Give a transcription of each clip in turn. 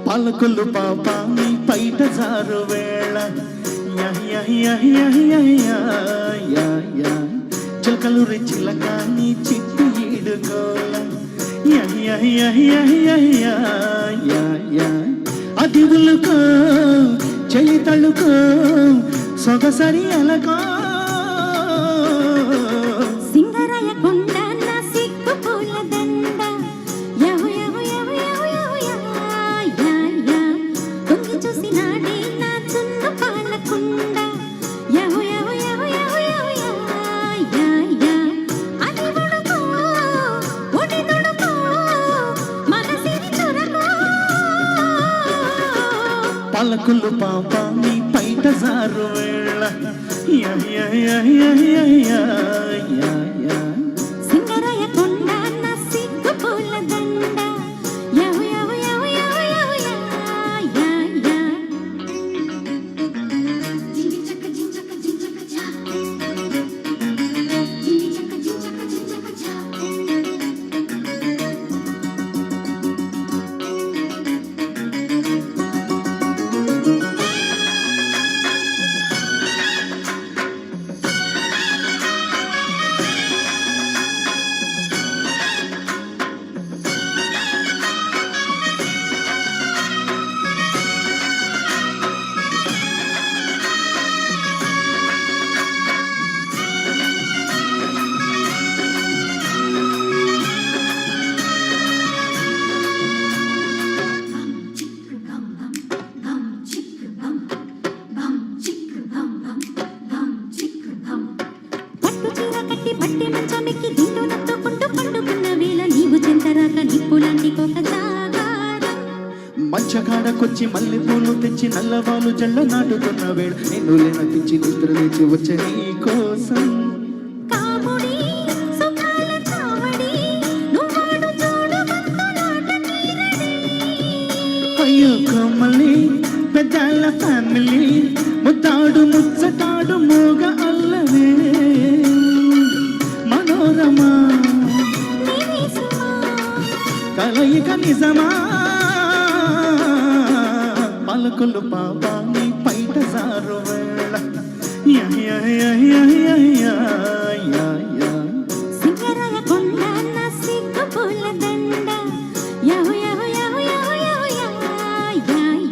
పాలకొల్లు పాప నీ పైట జారు వేళ చిలకలూరి చిలక నీ చిట్టి ఈడుకోల అది ఉలుకో చెయ్యి తళుకో సొగసరి అలకో సింగరాయ కొండ నా సిగ్గు పూల దండ యహు యహు యహు యహు యహు యా కొంగి చూసి నాడే నా చున్న పాలకుండ యహు యహు యహు యహు యహు యా అది ఉడుకో ఒడి నుడుకో మనసిని చురకో పాలకొల్లు పాప నీ పైట జారు వేళ సింగరాయ కొండ నా సిగ్గు పూల దండ యహు యహు యహు యహు యహు యా జింగి చక్క జించక జించక జా జింగి చక్క జించక జించక జా పట్టి మంచమెక్కి దిండు నత్తుకుంటూ పండుకున్న వేళ నీవు చెంతరాక నిప్పులాంటి కొక సాగారం మంచగాడకొచ్చి మల్లె పూలు తెచ్చి నల్లవాలు జల్ల నాటుతున్న వేళ నిన్ను లేనతించి నిద్ర లేచి వచ్చే నీ కోసం కాముడి సుఖాల చావడి నువ్వాడు చూడు బంతులాట తీరడి అయ్యో కోమలి పెద్దాళ్ళ ఫ్యామిలీ ముద్దాడు ముచ్చటాడు మూగ అల్లవే మనోరమా కలయిక నిజమా పాలకొల్లు పాప నీ పైట జారు వేళ సింగరాయ కొండ నా సిగ్గు పూల దండ యహు యహు యహు యహు యహు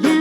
యా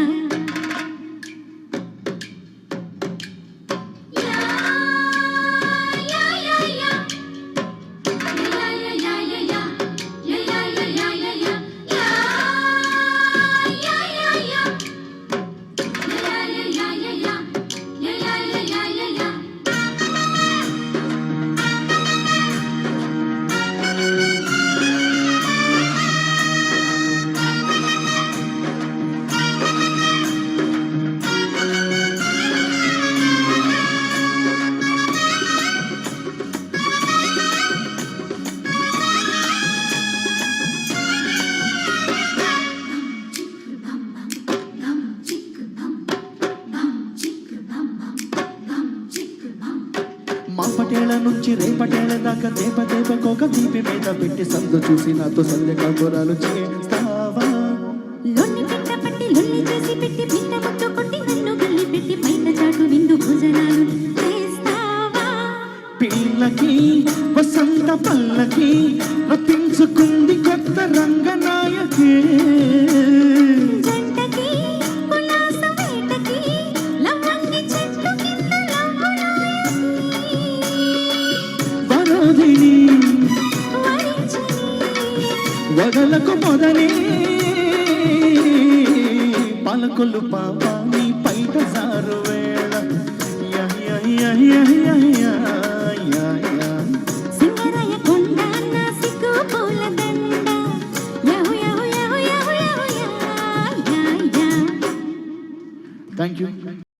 మా పటేళ్ల నుంచి రేపటేళ్ల దాకా దేపకోక దీపి మీద పెట్టి సందు చూసి నాతో సంధ్య కాపురాలు చేస్తావా లొల్లి పెట్ట పట్టి లొల్లి చేసి పెట్టి పిట్ట ముట్టు కొట్టి నన్ను గల్లి పెట్టి పైన చాటు విందు భోజనాలు చేస్తావా పిల్లకి వసంత పల్లకి రప్పించుకుంది కొత్త రంగనాయకి జంటకి కులాస వేటకి లవంగి చెట్టు కింద వరోధిని వరించని వదలకు మొదని పాలకొల్లు పాప నీ పైట జారు వేళ సింగరాయ కొండ నా సిగ్గు పూల దండ యహు యహు యహు యహు యహు థ్యాంక్ యూ